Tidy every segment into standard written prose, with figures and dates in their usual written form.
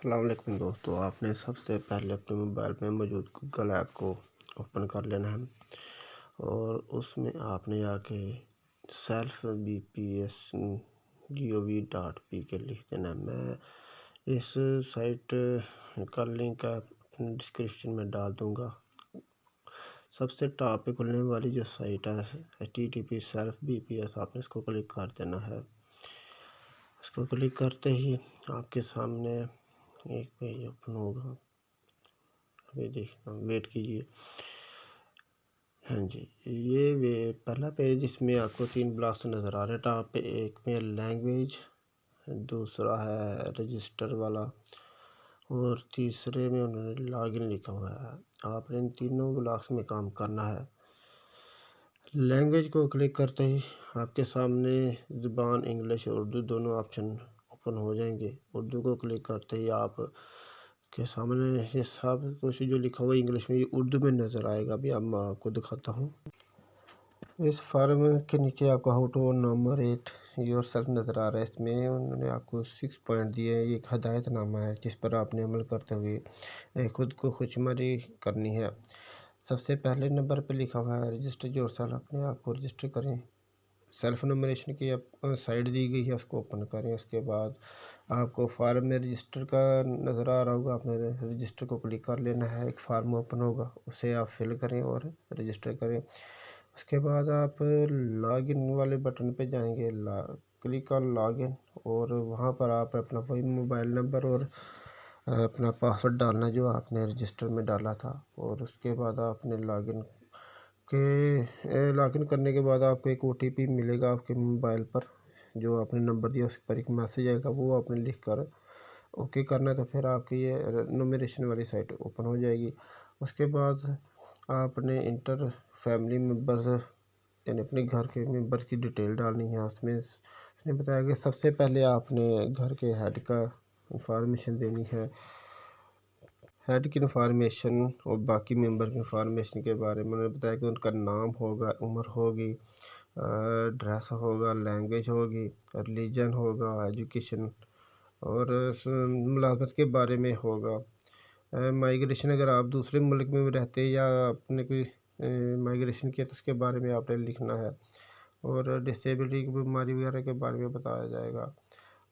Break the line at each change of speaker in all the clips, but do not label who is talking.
अस्सलाम वालेकुम दोस्तों। आपने सबसे पहले अपने मोबाइल में मौजूद गूगल ऐप को ओपन कर लेना है और उसमें आपने जाके सेल्फ bpsgov.pk लिख देना है। मैं इस साइट का लिंक अपने डिस्क्रिप्शन में डाल दूंगा। सबसे टॉप पे खुलने वाली जो साइट है http सेल्फ bps, आपने इसको क्लिक कर देना है। इसको क्लिक करते ही आपके सामने एक पेज ओपन होगा। अभी देखना, वेट कीजिए। हाँ जी, ये पहला पेज, इसमें आपको 3 ब्लॉक्स नज़र आ रहे हैं टॉप पे। एक में लैंग्वेज, दूसरा है रजिस्टर वाला और तीसरे में उन्होंने लॉगिन लिखा हुआ है। आपने इन तीनों ब्लॉक्स में काम करना है। लैंग्वेज को क्लिक करते ही आपके सामने ज़ुबान इंग्लिश और उर्दू दोनों ऑप्शन ओपन हो जाएंगे। उर्दू को क्लिक करते ही आप के सामने ये सब कुछ जो लिखा हुआ है इंग्लिश में, ये उर्दू में नज़र आएगा। अभी अब मैं आपको दिखाता हूँ। इस फॉर्म के नीचे आपको हाउ टू नंबरेट योर सेल्फ नज़र आ रहा है। इसमें उन्होंने आपको 6 पॉइंट दिए हैं। ये एक हदायतनामा है जिस पर आपने अमल करते हुए खुद को खुशमरी करनी है। सबसे पहले नंबर पे लिखा हुआ है रजिस्टर योर सेल्फ। अपने आप को रजिस्टर करें। सेल्फ नंबरेशन की साइट दी गई है, उसको ओपन करें। उसके बाद आपको फार्म में रजिस्टर का नज़र आ रहा होगा, आपने रजिस्टर को क्लिक कर लेना है। एक फार्म ओपन होगा, उसे आप फिल करें और रजिस्टर करें। उसके बाद आप लॉगिन वाले बटन पे जाएंगे, क्लिक ऑन लॉगिन, और वहाँ पर आप अपना वही मोबाइल नंबर और अपना पासवर्ड डालना जो आपने रजिस्टर में डाला था। और उसके बाद आपने लॉगिन करने के बाद आपको एक OTP मिलेगा आपके मोबाइल पर, जो आपने नंबर दिया उस पर एक मैसेज आएगा, वो आपने लिख कर ओके करना है। तो फिर आपकी ये नंबरेशन वाली साइट ओपन हो जाएगी। उसके बाद आपने इंटर फैमिली मेम्बर्स, यानी अपने घर के मेंबर्स की डिटेल डालनी है। उसने बताया कि सबसे पहले आपने घर के हेड का इंफॉर्मेशन देनी है। हेड की इंफॉर्मेशन और बाकी मेंबर की इंफॉर्मेशन के बारे में उन्होंने बताया कि उनका नाम होगा, उम्र होगी, ड्रेस होगा, लैंग्वेज होगी, रिलीजन होगा, एजुकेशन और मुलाजमत के बारे में होगा। माइग्रेशन, अगर आप दूसरे मुल्क में रहते हैं या आपने कोई माइग्रेशन किया तो उसके बारे में आपने लिखना है। और डिसेबिलिटी की बीमारी वगैरह के बारे में बताया जाएगा।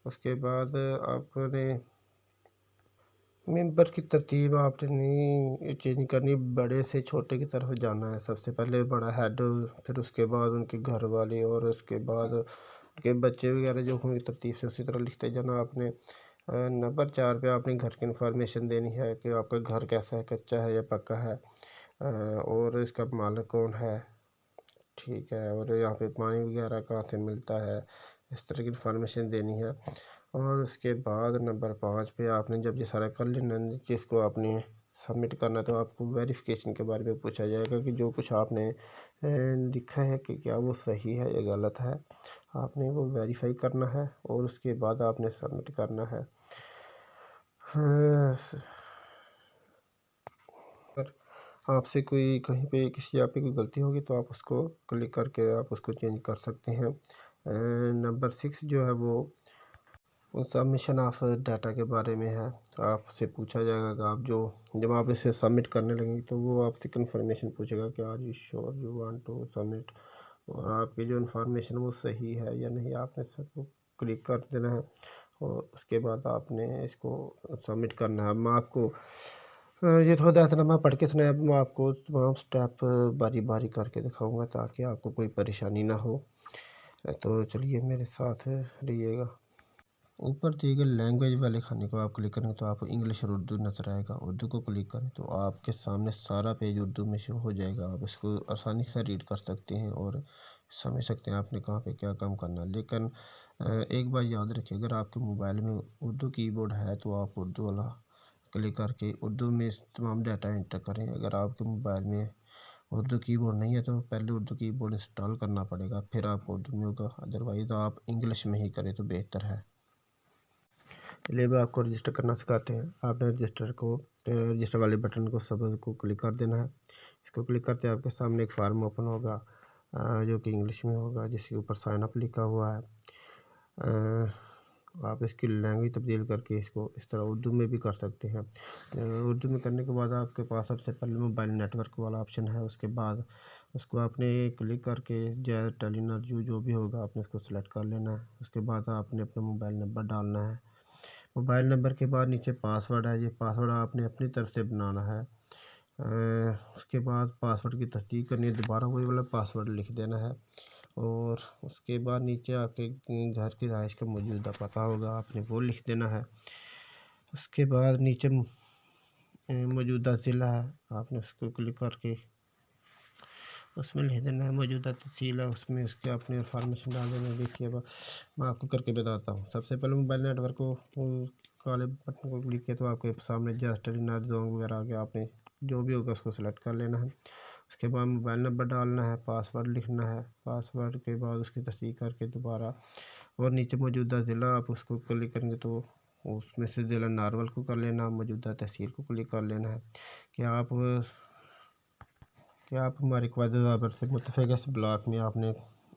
उसके बाद आपने मेंबर की तरतीब आपने नहीं चेंज करनी, बड़े से छोटे की तरफ जाना है। सबसे पहले बड़ा हेड, फिर उसके बाद उनके घर वाले और उसके बाद उनके बच्चे वगैरह जो होंगे तरतीब से उसी तरह लिखते जाना आपने। नंबर 4 पे आपने घर की इन्फॉर्मेशन देनी है कि आपका घर कैसा है, कच्चा है या पक्का है, और इसका मालिक कौन है, ठीक है, और यहाँ पे पानी वगैरह कहाँ से मिलता है, इस तरह की इन्फॉर्मेशन देनी है। और उसके बाद नंबर 5 पे आपने जब ये सारा कर लेना, जिसको आपने सबमिट करना, तो आपको वेरिफिकेशन के बारे में पूछा जाएगा कि जो कुछ आपने लिखा है कि क्या वो सही है या गलत है। आपने वो वेरीफाई करना है और उसके बाद आपने सबमिट करना है। अगर आपसे कोई कहीं पे किसी ऐप पे कोई गलती होगी तो आप उसको क्लिक करके आप उसको चेंज कर सकते हैं। नंबर 6 जो है वो सबमिशन ऑफ डाटा के बारे में है। आपसे पूछा जाएगा कि आप जब आप इसे सबमिट करने लगेंगे तो वो आपसे कंफर्मेशन पूछेगा कि are you sure you want to submit, और आपकी जो इन्फॉर्मेशन वो सही है या नहीं, आपने सबको क्लिक कर देना है और उसके बाद आपने इसको सबमिट करना है। मैं आपको ये तो हदायतनामा पढ़ के सुनाया, मैं आपको तमाम स्टेप बारी बारी करके दिखाऊंगा ताकि आपको कोई परेशानी ना हो। तो चलिए मेरे साथ रहिएगा। ऊपर दिए गए लैंग्वेज वाले खाने को आप क्लिक करेंगे तो आपको इंग्लिश और उर्दू नज़र आएगा। उर्दू को क्लिक करें तो आपके सामने सारा पेज उर्दू में शो हो जाएगा। आप इसको आसानी से रीड कर सकते हैं और समझ सकते हैं आपने कहाँ पे क्या काम करना है। लेकिन एक बात याद रखिए, अगर आपके मोबाइल में उर्दू कीबोर्ड है तो आप उर्दू वाला क्लिक करके उर्दू में तमाम डाटा एंटर करें। अगर आपके मोबाइल में उर्दू कीबोर्ड नहीं है तो पहले उर्दू कीबोर्ड इंस्टॉल करना पड़ेगा, फिर आपको उर्दू में होगा। अदरवाइज़ आप इंग्लिश में ही करें तो बेहतर है। चलिए अब आपको रजिस्टर करना सिखाते हैं। आपने रजिस्टर वाले बटन को सब को क्लिक कर देना है। इसको क्लिक करते हैं आपके सामने एक फार्म ओपन होगा, जो कि इंग्लिश में होगा, जिसके ऊपर साइन अप लिखा हुआ है। आप इसकी लैंग्वेज तब्दील करके इसको इस तरह उर्दू में भी कर सकते हैं। उर्दू में करने के बाद आपके पास सबसे पहले मोबाइल नेटवर्क वाला ऑप्शन है, उसके बाद उसको आपने क्लिक करके जैज़, टेलीनॉर जो भी होगा आपने उसको सेलेक्ट कर लेना है। उसके बाद आपने अपना मोबाइल नंबर डालना है। मोबाइल नंबर के बाद नीचे पासवर्ड है, ये पासवर्ड आपने अपनी तरफ से बनाना है। उसके बाद पासवर्ड की तस्दीक करनी है, दोबारा वही वाला पासवर्ड लिख देना है। और उसके बाद नीचे आपके घर की रहाइश का मौजूदा पता होगा, आपने वो लिख देना है। उसके बाद नीचे मौजूदा ज़िला है, आपने उसको क्लिक करके उसमें लिख देना है मौजूदा तहसील है, उसमें उसके अपने इंफॉर्मेशन डाल देना है। देखिए अब मैं आपको करके बताता हूँ। सबसे पहले मोबाइल नेटवर्क को काले बटन को क्लिक किया तो आपके सामने जस्ट टेलीनॉर जोन वगैरह आ गया, आपने जो भी होगा उसको सेलेक्ट कर लेना है। उसके बाद मोबाइल नंबर डालना है, पासवर्ड लिखना है, पासवर्ड के बाद उसकी तस्दीक करके दोबारा और नीचे मौजूदा ज़िला आप उसको क्लिक करेंगे तो उसमें से ज़िला नारवल को कर लेना, मौजूदा तहसील को क्लिक कर लेना है कि आप हमारे वायदा से मुतफ़िक़ इस ब्लॉक में आपने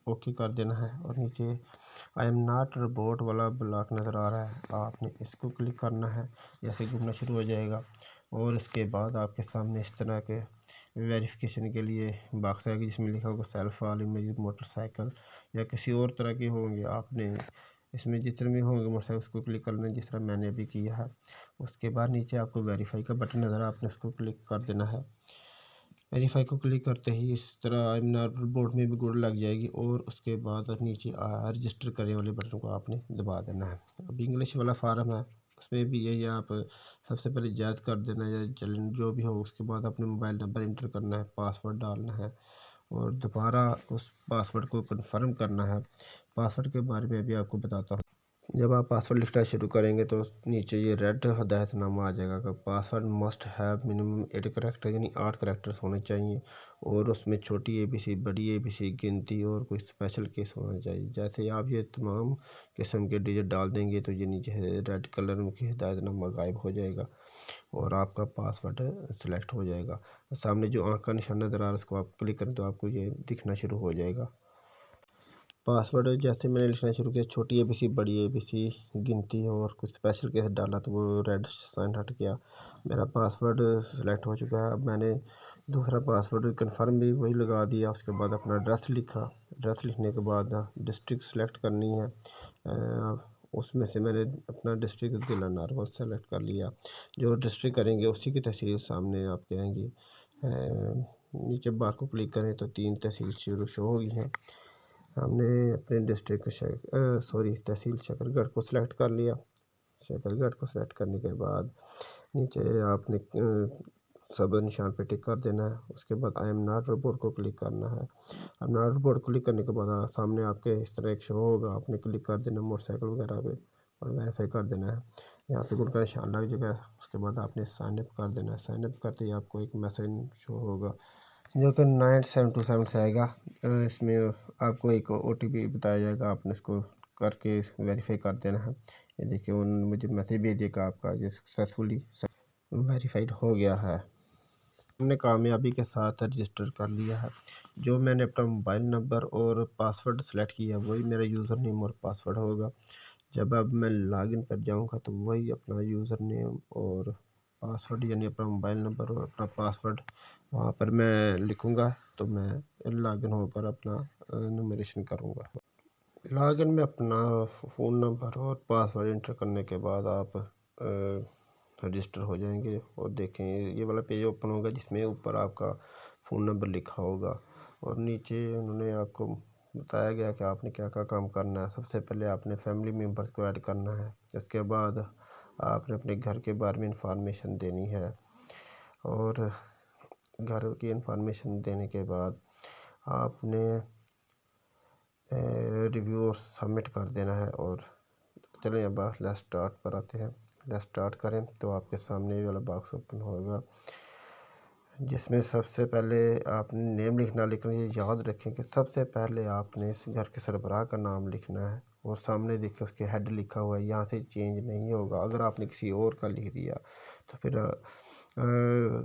ओके कर देना है। और नीचे आई एम नॉट रोबोट वाला ब्लॉक नज़र आ रहा है, आपने इसको क्लिक करना है, जैसे घूमना शुरू हो जाएगा। और इसके बाद आपके सामने इस तरह के वेरिफिकेशन के लिए बॉक्स आएगी जिसमें लिखा होगा सेल्फ वाल इमेज मोटरसाइकिल या किसी और तरह के होंगे। आपने इसमें जितने भी होंगे मोटरसाइकिल उसको क्लिक करना है, जिस तरह मैंने अभी किया है। उसके बाद नीचे आपको वेरीफाई का बटन नज़र, आपने उसको क्लिक कर देना है। वेरीफाई को क्लिक करते ही इस तरह आई एम नॉट बोर्ड में भी गुड लग जाएगी। और उसके बाद नीचे रजिस्टर करने वाले बटन को आपने दबा देना है। अब इंग्लिश वाला फार्म है, उसमें भी यही आप सबसे पहले जायज़ कर देना है या चलें जो भी हो। उसके बाद अपने मोबाइल नंबर इंटर करना है, पासवर्ड डालना है और दोबारा उस पासवर्ड को कन्फर्म करना है। पासवर्ड के बारे में भी आपको बताता हूँ। जब आप पासवर्ड लिखना शुरू करेंगे तो नीचे ये रेड हदायतनामा आ जाएगा कि password must have minimum 8 character यानी 8 करैक्टर्स होने चाहिए और उसमें छोटी ABC, बड़ी ABC, गिनती और कोई स्पेशल केस होना चाहिए। जैसे आप ये तमाम किस्म के डिजिट डाल देंगे तो ये नीचे रेड कलर की हदायतनामा गायब हो जाएगा और आपका पासवर्ड सेलेक्ट हो जाएगा। सामने जो आँख का निशान नज़र आ रहा है उसको आप क्लिक करें तो आपको ये दिखना शुरू हो जाएगा। पासवर्ड जैसे मैंने लिखना शुरू किया, छोटी ABC, बड़ी ABC, गिनती और कुछ स्पेशल केस डाला तो वो रेड साइन हट गया। मेरा पासवर्ड सेलेक्ट हो चुका है। अब मैंने दूसरा पासवर्ड कन्फर्म भी वही लगा दिया। उसके बाद अपना एड्रेस लिखा, एड्रेस लिखने के बाद डिस्ट्रिक्ट सेलेक्ट करनी है। उसमें से मैंने अपना डिस्ट्रिक्ट ज़िला नारवल सेलेक्ट कर लिया। जो डिस्ट्रिक्ट करेंगे उसी की तहसील सामने आपके आएंगी। नीचे बार को क्लिक करें तो 3 तहसील शुरू शो होगी हैं। हमने अपने डिस्ट्रिक्ट तहसील शकरगढ़ को सिलेक्ट कर लिया। शकरगढ़ को सिलेक्ट करने के बाद नीचे आपने सब निशान पे टिक कर देना है। उसके बाद आई एम नॉट रोबोट को क्लिक करना है। I am not robot click करने के बाद सामने आपके इस तरह एक शो होगा, आपने क्लिक कर देना मोटरसाइकिल वगैरह पे और वेरीफाई कर देना है। यहाँ पे गुड का निशान लग जाएगा। उसके बाद आपने साइन अप कर देना है। साइन अप करते ही आपको एक मैसेज शो होगा जो कि 9727 से आएगा। इसमें आपको एक OTP बताया जाएगा, आपने इसको करके वेरीफाई कर देना है। ये देखिए उन्होंने मुझे मैसेज भेज दिया आपका ये सक्सेसफुली वेरीफाइड हो गया है। हमने कामयाबी के साथ रजिस्टर कर लिया है। जो मैंने अपना मोबाइल नंबर और पासवर्ड सेलेक्ट किया वही मेरा यूज़र नेम और पासवर्ड होगा। जब अब मैं लॉगिन पर जाऊंगा तो वही अपना यूज़र नेम और पासवर्ड यानी अपना मोबाइल नंबर और अपना पासवर्ड वहाँ पर मैं लिखूँगा तो मैं लॉगिन होकर अपना न्यूमरेशन करूँगा। लॉगिन में अपना फ़ोन नंबर और पासवर्ड इंटर करने के बाद आप रजिस्टर हो जाएंगे और देखें ये वाला पेज ओपन होगा जिसमें ऊपर आपका फ़ोन नंबर लिखा होगा और नीचे उन्होंने आपको बताया गया कि आपने क्या क्या काम करना है। सबसे पहले आपने फैमिली मेम्बर्स को ऐड करना है। इसके बाद आपने अपने घर के बारे में इंफॉर्मेशन देनी है और घर की इंफॉर्मेशन देने के बाद आपने रिव्यू और सबमिट कर देना है। और चलिए अब लेट्स स्टार्ट पर आते हैं। लेट्स स्टार्ट करें तो आपके सामने ये वाला बॉक्स ओपन होगा जिसमें सबसे पहले आपने नेम लिखना, लेकिन ये याद रखें कि सबसे पहले आपने इस घर के सरबराह का नाम लिखना है और सामने देखिए उसके हेड लिखा हुआ है, यहाँ से चेंज नहीं होगा। अगर आपने किसी और का लिख दिया तो फिर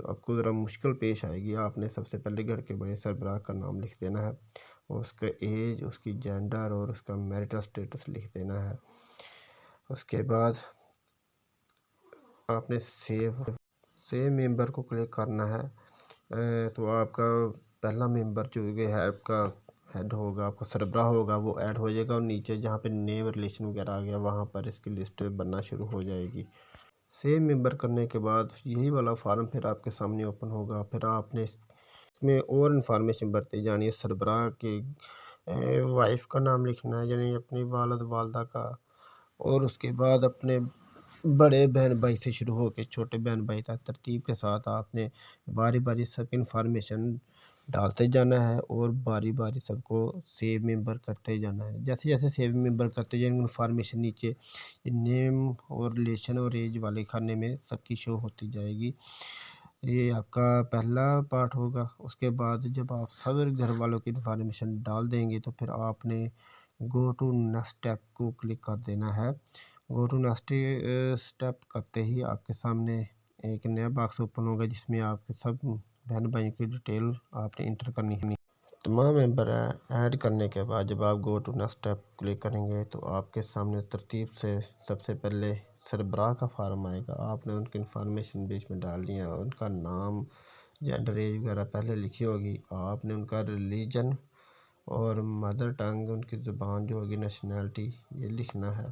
आपको ज़रा मुश्किल पेश आएगी। आपने सबसे पहले घर के बड़े सरबराह का नाम लिख देना है और उसका एज, उसकी जेंडर और उसका मैरिटल स्टेटस लिख देना है। उसके बाद आपने सेव मेंबर को क्लिक करना है। तो आपका पहला मेंबर जो है आपका हेड होगा, आपका सरबराह होगा, वो ऐड हो जाएगा और नीचे जहाँ पे नेम रिलेशन वगैरह आ गया वहाँ पर इसकी लिस्ट बनना शुरू हो जाएगी। सेव मेंबर करने के बाद यही वाला फार्म फिर आपके सामने ओपन होगा। फिर आपने इसमें और इन्फॉर्मेशन भरती जानी है। सरबराह की वाइफ का नाम लिखना है, यानी अपनी वालिद वालदा का, और उसके बाद अपने बड़े बहन भाई से शुरू होकर छोटे बहन भाई तक तरतीब के साथ आपने बारी बारी सब इन्फॉर्मेशन डालते जाना है और बारी बारी सबको सेव मेंबर करते जाना है। जैसे जैसे सेव मेंबर करते जाएंगे इन्फॉर्मेशन नीचे नेम और रिलेशन और एज वाले खाने में सबकी शो होती जाएगी। ये आपका पहला पार्ट होगा। उसके बाद जब आप सब घर वालों की इन्फॉर्मेशन डाल देंगे तो फिर आपने गो टू नेक्स्ट स्टेप को क्लिक कर देना है। गो टू नेक्स्ट स्टेप करते ही आपके सामने एक नया बॉक्स ओपन होगा जिसमें आपके सब बहन भाई की डिटेल आपने इंटर करनी है। तमाम मेंबर ऐड करने के बाद जब आप go to next step click करेंगे तो आपके सामने तरतीब से सबसे पहले सरबराह का फार्म आएगा। आपने उनकी इन्फॉर्मेशन बीच में डालनी है, उनका नाम, जेंडर, एज वगैरह पहले लिखी होगी। आपने उनका रिलीजन और मदर टंग, उनकी ज़ुबान जो होगी, नेशनैलिटी, ये लिखना है।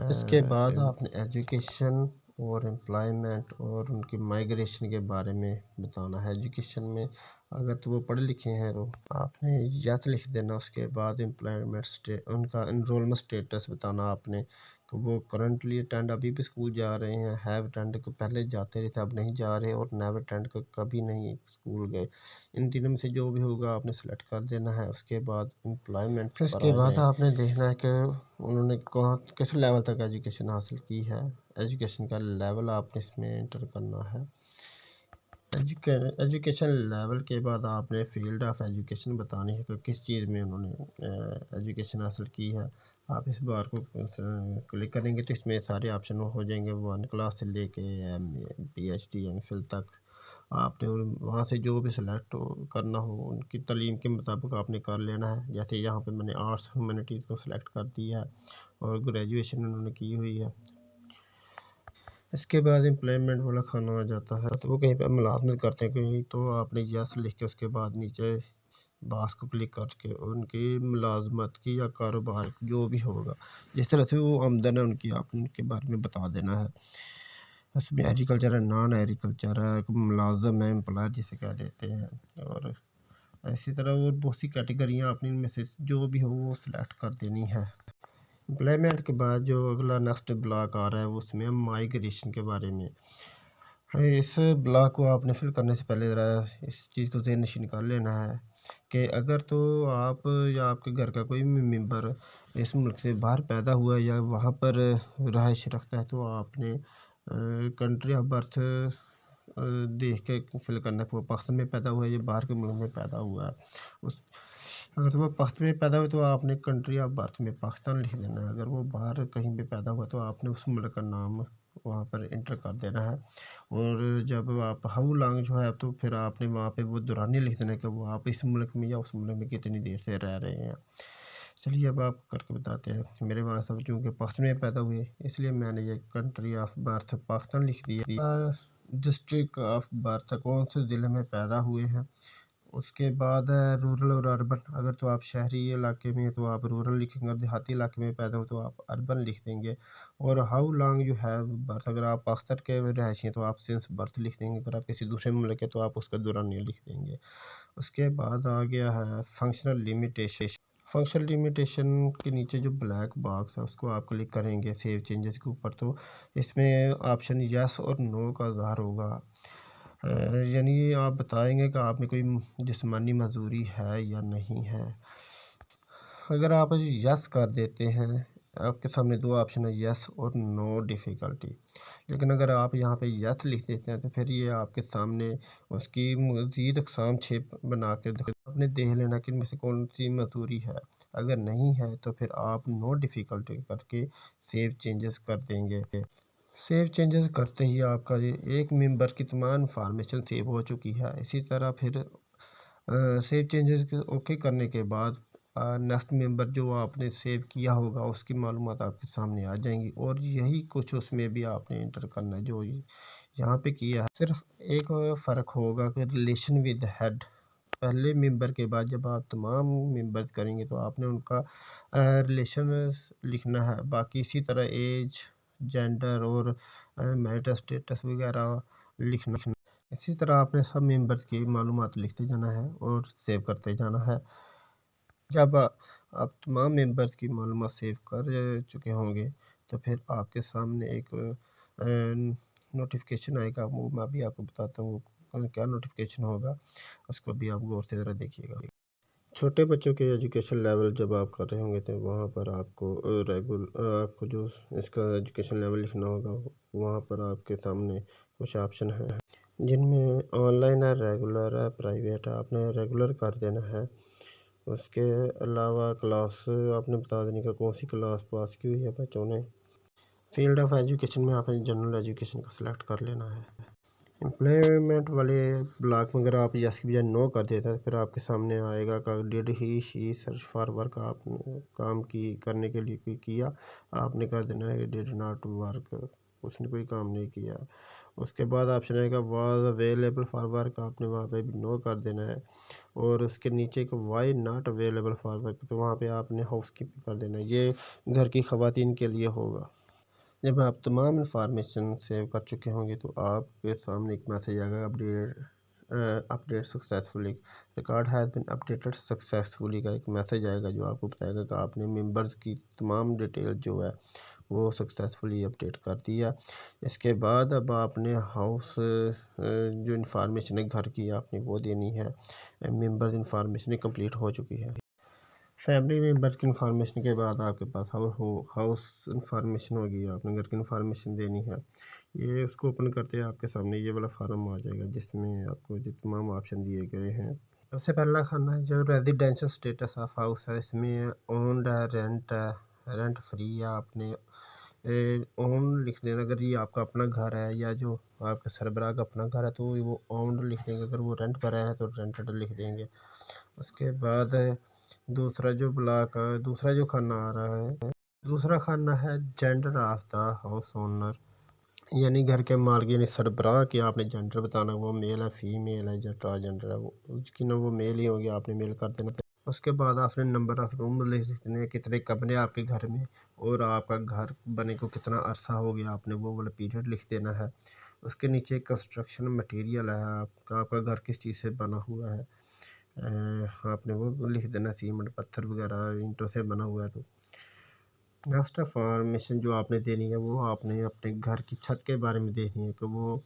इसके बाद आपने एजुकेशन और एम्प्लॉयमेंट और उनकी माइग्रेशन के बारे में बताना है। एजुकेशन में अगर तो वो पढ़े लिखे हैं तो आपने यस लिख देना। उसके बाद एम्प्लॉयमेंट उनका इनरोलमेंट स्टेटस बताना आपने कि वो करंटली अटेंड अभी भी स्कूल जा रहे हैं, हैव अटेंड को पहले जाते रहे थे अब नहीं जा रहे, और नेवर अटेंड को कभी नहीं स्कूल गए। इन तीनों में से जो भी होगा आपने सेलेक्ट कर देना है। उसके बाद एम्प्लॉयमेंट इसके बाद आपने देखना है कि उन्होंने कहाँ किस लेवल तक एजुकेशन हासिल की है। एजुकेशन का लेवल आपने इसमें एंटर करना है। एजुकेशन लेवल के बाद आपने फील्ड ऑफ एजुकेशन बतानी है कि किस चीज़ में उन्होंने एजुकेशन हासिल की है। आप इस बार को क्लिक करेंगे तो इसमें सारे ऑप्शन हो जाएंगे 1 क्लास से लेके PhD MPhil तक। आपने वहाँ से जो भी सिलेक्ट करना हो उनकी तालीम के मुताबिक आपने कर लेना है। जैसे यहाँ पे मैंने आर्ट्स ह्यूमैनिटीज़ को सिलेक्ट कर दिया है और ग्रेजुएशन उन्होंने की हुई है। इसके बाद एम्प्लॉयमेंट वाला खाना आ जाता है, तो वो कहीं पर मुलाजमत करते हैं कहीं, तो आपने यस लिख के उसके बाद नीचे बॉक्स को क्लिक करके उनकी मुलाजमत की या कारोबार जो भी होगा, जिस तरह से वो आमदन है उनकी, आपने उनके बारे में बता देना है। उसमें एग्रीकल्चर है, नॉन एग्रीकल्चर है, मुलाजम है, एम्प्लॉयर जिसे कह देते हैं, और इसी तरह और बहुत सी कैटेगरियाँ आपने इनमें से जो भी हो वो सिलेक्ट कर देनी है। एम्प्लॉयमेंट के बाद जो अगला नेक्स्ट ब्लॉक आ रहा है वो उसमें माइग्रेशन के बारे में। इस ब्लॉक को आपने फिल करने से पहले ज़रा इस चीज़ को ज़हन नशीन कर लेना है कि अगर तो आप या आपके घर का कोई भी मेंबर इस मुल्क से बाहर पैदा हुआ है या वहाँ पर रहाइश रखता है तो आपने कंट्री ऑफ बर्थ देख के फिल करना कि वो पाकिस्तान में पैदा हुआ है या बाहर के मुल्क में पैदा हुआ है। उस अगर तो वो पाकिस्तान में पैदा हुआ तो आपने कंट्री ऑफ बर्थ में पाकिस्तान लिख देना है। अगर वो बाहर कहीं पे पैदा हुआ तो आपने उस मुल्क का नाम वहाँ पर इंटर कर देना है। और जब आप हाउ लॉन्ग जो है तो फिर आपने वहाँ पे वो दुरानी लिख देना है कि वो आप इस मुल्क में या उस मुल्क में कितनी देर से रह रहे हैं। चलिए अब आपको करके बताते हैं। मेरे वाला सब चूँकि पाकिस्तान में पैदा हुए इसलिए मैंने ये कंट्री ऑफ बर्थ पाकिस्तान लिख दिया। डिस्ट्रिक्ट ऑफ बर्थ कौन से ज़िले में पैदा हुए हैं। उसके बाद है रूरल और अर्बन। अगर तो आप शहरी इलाके में तो आप रूरल लिखेंगे, और देहाती इलाके में पैदा हो तो आप अर्बन लिख देंगे। और हाउ लॉन्ग जो है बर्थ, अगर आप पाकिस्तान के रहायशी हैं तो आप सिंस बर्थ लिख देंगे, अगर आप किसी दूसरे मुल्क के तो आप उसका दौरानिया लिख देंगे। उसके बाद आ गया है फंक्शनल लिमिटेशन। फंक्शनल लिमिटेशन के नीचे जो ब्लैक बॉक्स है उसको आप क्लिक करेंगे सेव चेंजेस के ऊपर, तो इसमें ऑप्शन यस और नो का इज़हार होगा। यानी आप बताएंगे कि आप में कोई जिस्मानी मजदूरी है या नहीं है। अगर आप यस कर देते हैं आपके सामने दो ऑप्शन है, यस और नो डिफ़िकल्टी। लेकिन अगर आप यहाँ पे यस लिख देते हैं तो फिर ये आपके सामने उसकी मज़ीद अक़साम 6 बना के आपने देख लेना कि इनमें से कौन सी मजदूरी है। अगर नहीं है तो फिर आप नो डिफ़िकल्टी करके सेव चेंजेस कर देंगे। सेव चेंजेस करते ही आपका ये एक मेंबर की तमाम इन्फॉर्मेशन सेव हो चुकी है। इसी तरह फिर सेव चेंजेस ओके करने के बाद नेक्स्ट मेंबर जो आपने सेव किया होगा उसकी मालूमात आपके सामने आ जाएंगी। और यही कुछ उसमें भी आपने इंटर करना है जो यहाँ पे किया है। सिर्फ एक फ़र्क होगा कि रिलेशन विद हेड, पहले मेंबर के बाद जब आप तमाम मेंबर्स करेंगे तो आपने उनका रिलेशन लिखना है। बाकी इसी तरह एज, जेंडर और मैरिटल स्टेटस वगैरह लिखना। इसी तरह आपने सब मेंबर्स की मालूमात लिखते जाना है और सेव करते जाना है। जब आप तमाम मेंबर्स की मालूमात सेव कर चुके होंगे तो फिर आपके सामने एक नोटिफिकेशन आएगा, वो मैं भी आपको बताता हूँ क्या नोटिफिकेशन होगा, उसको भी आप गौर से ज़रा देखिएगा। छोटे बच्चों के एजुकेशन लेवल जब आप कर रहे होंगे तो वहाँ पर आपको आपको जो इसका एजुकेशन लेवल लिखना होगा, वहाँ पर आपके सामने कुछ ऑप्शन हैं जिनमें ऑनलाइन है, रेगुलर है, प्राइवेट है। आपने रेगुलर कर देना है। उसके अलावा क्लास आपने बता देनी का कौन सी क्लास पास की हुई है बच्चों ने। फील्ड ऑफ एजुकेशन में आपने जनरल एजुकेशन का सिलेक्ट कर लेना है। एम्प्लॉयमेंट वाले ब्लॉक में अगर आप यस की बजाय नो कर देते हैं तो फिर आपके सामने आएगा कि did he she search for work, आपने काम की करने के लिए कोई किया, आपने कर देना है डिड नॉट वर्क, उसने कोई काम नहीं किया। उसके बाद ऑप्शन आएगा वाज अवेलेबल फॉर वर्क, आपने वहाँ पे भी नो कर देना है। और उसके नीचे एक why not available for work, तो वहाँ पे आपने हाउस कीपिंग कर देना है। ये घर की ख़वातीन के लिए होगा। जब आप तमाम इंफॉर्मेशन सेव कर चुके होंगे तो आपके सामने एक मैसेज आएगा update successfully, record has been updated successfully का एक मैसेज आएगा जो आपको बताएगा कि आपने मेंबर्स की तमाम डिटेल जो है वो सक्सेसफुली अपडेट कर दिया। इसके बाद अब आपने हाउस जो इंफॉर्मेशन है घर की आपने वो देनी है। मेंबर्स इंफॉर्मेशन कंप्लीट हो चुकी है। फैमिली मेंबर्स की इंफॉर्मेशन के बाद आपके पास हाउस इंफॉर्मेशन होगी, आपने घर की इंफॉर्मेशन देनी है। ये उसको ओपन करते हैं आपके सामने ये वाला फार्म आ जाएगा जिसमें आपको जो तमाम ऑप्शन दिए गए हैं। सबसे पहला खाना है जो रेजिडेंशियल स्टेटस ऑफ हाउस है, इसमें ओन्ड है, रेंट फ्री है। आपने ओन लिख देना अगर ये आपका अपना घर है या जो आपके सरबराह का अपना घर है तो वो ओन्ड लिख देंगे, अगर वो रेंट पर है तो रेंटेड लिख देंगे। उसके बाद दूसरा जो ब्लॉक है, दूसरा जो खाना आ रहा है, दूसरा खाना है gender of the house owner, यानी घर के मालिक यानी सरबराह की आपने जेंडर बताना, वो मेल है, फीमेल है या ट्रांसजेंडर है, वो उसकी ना वो मेल ही होगी, आपने मेल कर देना। उसके बाद आपने नंबर ऑफ़ रूम लिख देने, कितने कमरे आपके घर में और आपका घर बने को कितना अरसा हो गया, आपने वो वाला पीरियड लिख देना है। उसके नीचे कंस्ट्रक्शन मटेरियल है, आपका घर किस चीज़ से बना हुआ है, आपने वो लिख देना, सीमेंट पत्थर वगैरह ईंटों से बना हुआ है। तो नेक्स्ट फॉर्मेशन जो आपने देनी है वो आपने अपने घर की छत के बारे में देखनी है कि वो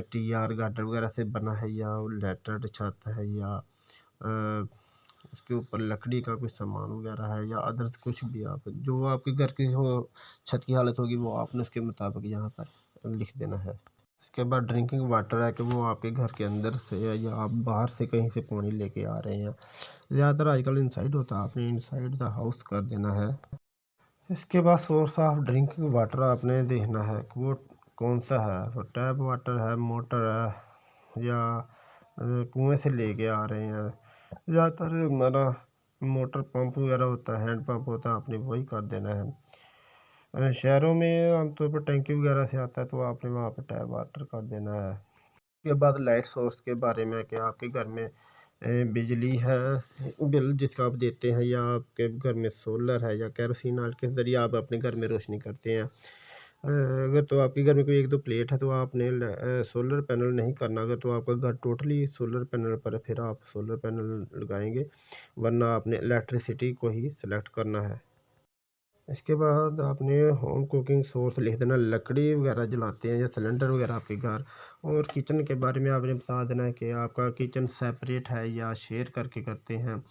टीआर गार्डर वगैरह से बना है या लेटर्ड छत है या उसके ऊपर लकड़ी का कुछ सामान वगैरह है या अदर्स कुछ भी, आप जो आपके घर की हो छत की हालत होगी वो आपने उसके मुताबिक यहाँ पर लिख देना है। इसके बाद ड्रिंकिंग वाटर है कि वो आपके घर के अंदर से या आप बाहर से कहीं से पानी लेके आ रहे हैं, ज़्यादातर आजकल इनसाइड होता है, आपने इनसाइड द हाउस कर देना है। इसके बाद सोर्स ऑफ ड्रिंकिंग वाटर आपने देखना है कि वो कौन सा है, वो टैप वाटर है, मोटर है या कुएं से लेके आ रहे हैं। ज़्यादातर हमारा मोटर पंप वगैरह होता है, हैंड पंप होता है, आपने वही कर देना है। शहरों में आमतौर पर टैंकी वगैरह से आता है तो आपने वहाँ पर टैप वाटर कर देना है। उसके बाद लाइट सोर्स के बारे में कि आपके घर में बिजली है, बिल जिसका आप देते हैं या आपके घर में सोलर है या केरोसिन ऑयल के ज़रिए आप अपने घर में रोशनी करते हैं। अगर तो आपके घर में कोई एक दो प्लेट है तो आपने सोलर पैनल नहीं करना, अगर तो आपका घर टोटली सोलर पैनल पर है फिर आप सोलर पैनल लगाएंगे, वरना आपने इलेक्ट्रिसिटी को ही सिलेक्ट करना है। इसके बाद आपने होम कुकिंग सोर्स लिख देना, लकड़ी वगैरह जलाते हैं या सिलेंडर वगैरह आपके घर। और किचन के बारे में आपने बता देना है कि आपका किचन सेपरेट है या शेयर करके करते हैं।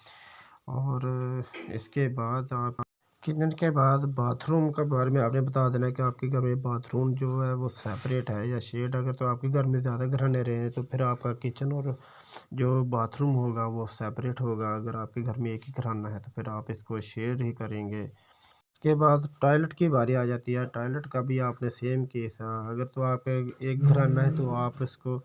और इसके बाद आप किचन के बाद बाथरूम के बारे में आपने बता देना है कि आपके घर में बाथरूम जो है वो सेपरेट है या शेड। अगर तो आपके घर में ज़्यादा घराने रहे हैं तो फिर आपका किचन और जो बाथरूम होगा वो सेपरेट होगा, अगर आपके घर में एक ही घराना है तो फिर आप इसको शेयर ही करेंगे। इसके बाद टॉयलेट की बारी आ जाती है। टॉयलेट का भी आपने सेम केस है। अगर तो आप एक घराना है तो आप इसको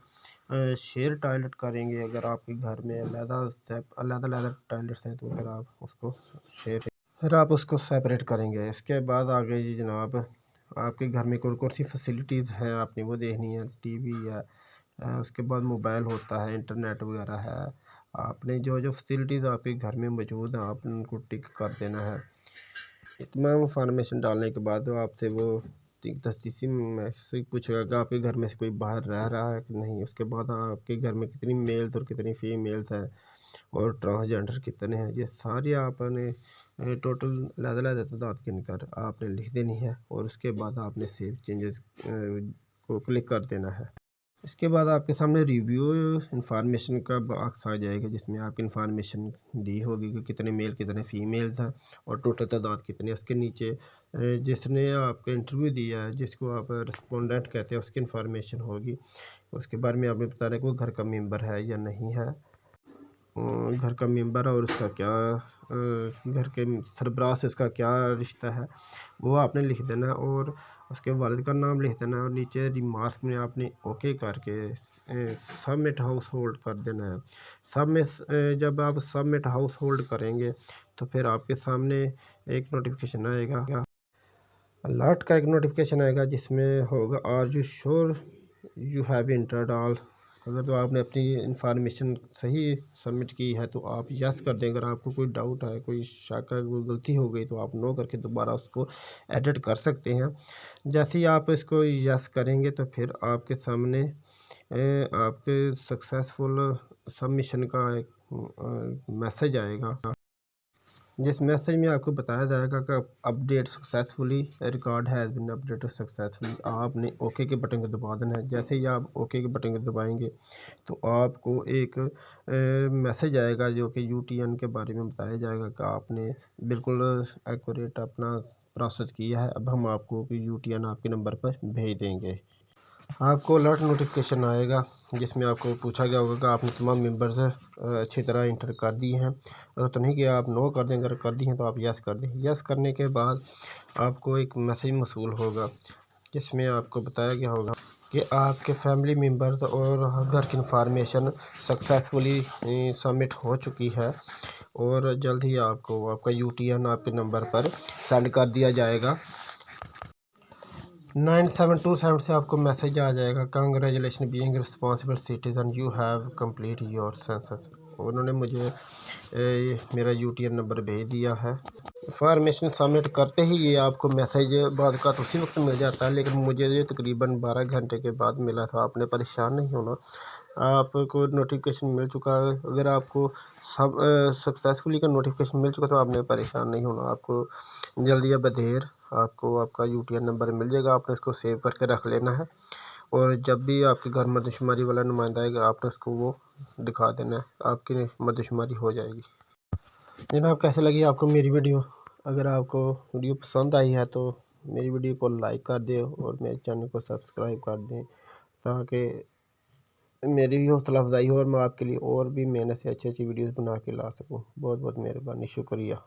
शेयर टॉयलेट करेंगे। अगर आपके घर में अलग टॉयलेट्स हैं तो फिर आप उसको फिर आप उसको सेपरेट करेंगे। इसके बाद आगे जी जनाब, आपके घर में कौन कौन सी फैसिलिटीज़ हैं आपने वो देखनी है। टीवी है, उसके बाद मोबाइल होता है, इंटरनेट वगैरह है। आपने जो जो फैसिलिटीज़ आपके घर में मौजूद हैं आपने उनको टिक कर देना है। तमाम इन्फॉर्मेशन डालने के बाद आपसे वो तस्दीसी मैसेज पूछेगा कि आपके घर में से कोई बाहर रह रहा है कि नहीं। उसके बाद आपके घर में कितनी मेल्स और कितनी फीमेल्स हैं और ट्रांसजेंडर कितने हैं, ये सारी आपने टोटल अलग-अलग तादाद गिनकर आपने लिख देनी है और उसके बाद आपने सेव चेंजेस को क्लिक कर देना है। इसके बाद आपके सामने रिव्यू इन्फॉर्मेशन का बॉक्स आ जाएगा जिसमें आपकी इन्फॉर्मेशन दी होगी कि कितने मेल कितने फीमेल्स हैं और टोटल तादाद कितनी है। उसके नीचे जिसने आपका इंटरव्यू दिया है, जिसको आप रिस्पोंडेंट कहते हैं, उसकी इन्फॉर्मेशन होगी। उसके बारे में आपने बताना है कि वो घर का मेंबर है या नहीं है, घर का मेंबर है और उसका क्या घर के सरबराह से उसका क्या रिश्ता है वो आपने लिख देना है और उसके वालिद का नाम लिख देना है और नीचे रिमार्क में आपने ओके करके सबमिट हाउस होल्ड कर देना है। सब में जब आप सबमिट हाउस होल्ड करेंगे तो फिर आपके सामने एक नोटिफिकेशन आएगा, अलर्ट का एक नोटिफिकेशन आएगा जिसमें होगा are you sure you have entered all. अगर तो आपने अपनी इंफॉर्मेशन सही सबमिट की है तो आप यस कर दें। अगर आपको कोई डाउट है, कोई शक है, कोई गलती हो गई तो आप नो करके दोबारा उसको एडिट कर सकते हैं। जैसे ही आप इसको यस करेंगे तो फिर आपके सामने आपके सक्सेसफुल सबमिशन का एक मैसेज आएगा जिस मैसेज में आपको बताया जाएगा कि update successfully record has been updated successfully. आपने ओके के बटन को दबा देना है। जैसे ही आप ओके के बटन को दबाएंगे तो आपको एक मैसेज आएगा जो कि यूटीएन के बारे में बताया जाएगा कि आपने बिल्कुल एक्यूरेट अपना प्रोसेस किया है। अब हम आपको यूटीएन आपके नंबर पर भेज देंगे। आपको अलर्ट नोटिफिकेशन आएगा जिसमें आपको पूछा गया होगा कि आपने तमाम मेंबर्स अच्छी तरह इंटर कर दिए हैं। अगर तो नहीं किया आप नो कर दें, अगर कर दिए हैं तो आप यस कर दें। यस करने के बाद आपको एक मैसेज मौसूल होगा जिसमें आपको बताया गया होगा कि आपके फैमिली मेम्बर्स और घर की इंफॉर्मेशन सक्सेसफुली सबमिट हो चुकी है और जल्द ही आपको आपका यूटीएन आपके नंबर पर सेंड कर दिया जाएगा। 9727 से आपको मैसेज आ जाएगा, congratulation being responsible citizen, you have complete your census. उन्होंने मुझे मेरा यूटीएन नंबर भेज दिया है। इंफॉर्मेशन सबमिट करते ही ये आपको मैसेज बाद का तो उसी वक्त मिल जाता है, लेकिन मुझे ये तकरीबन 12 घंटे के बाद मिला था। आपने परेशान नहीं होना, आपको नोटिफिकेशन मिल चुका है। अगर आपको सब सक्सेसफुली का नोटिफिकेशन मिल चुका तो आपने परेशान नहीं होना। आपको जल्दी या बदेर आपको आपका यूटीएन नंबर मिल जाएगा। आपने इसको सेव करके रख लेना है और जब भी आपके घर मर्दशुमारी वाला नुमाइंदा आएगा आपने उसको वो दिखा देना है, आपकी मर्दशुमारी हो जाएगी। जनाब कैसे लगी आपको मेरी वीडियो? अगर आपको वीडियो पसंद आई है तो मेरी वीडियो को लाइक कर दें और मेरे चैनल को सब्सक्राइब कर दें ताकि मेरी भी हौसला अफजाई हो और मैं आपके लिए और भी मेहनत से अच्छी अच्छी वीडियोस बना के ला सकूं। बहुत बहुत मेहरबानी, शुक्रिया।